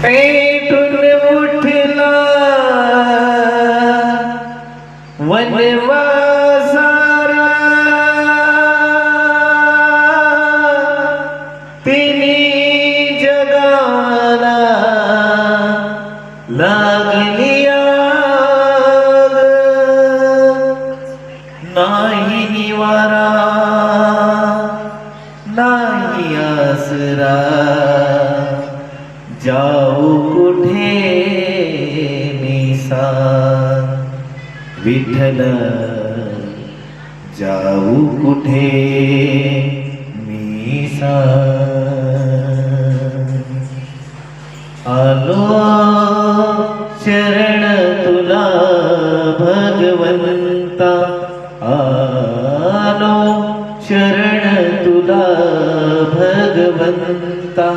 पेटून उठला वनवासारा तिन्ही जगाला लागली आग, नाही निवारा नाही आसरा, जाऊ कुठे निसा विठ्ठल, जाऊ कुठे निसा। आलो शरण तुला भगवंता, आलो शरण तुला भगवंता,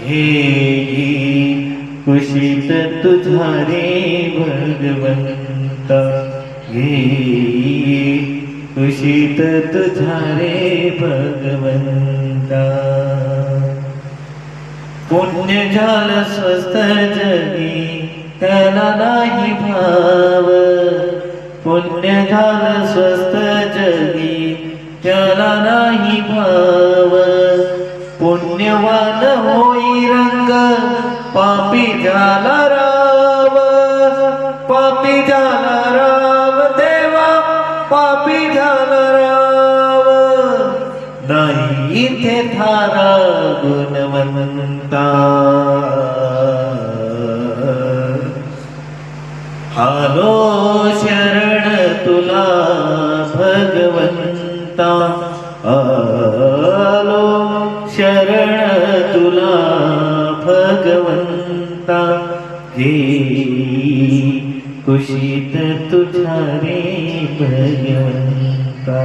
येई कुशीत तुझा रे भगवंता, येई कुशीत तुझा रे भगवंता। पुण्य झालं स्वस्थ जगी त्याला नाही भाव, पुण्य झालं स्वस्थ जगी त्याला नाही भाव, पुण्यवान होई रंग पापी झाला राव, पापी झाला राव देवा, पापी झाला राव, नाही इथे थारा गुणवंता। आलो शरण तुला भगवंता, आलो शरण तुला भगवंता, येई कुशीत तुझा रे भगवंता।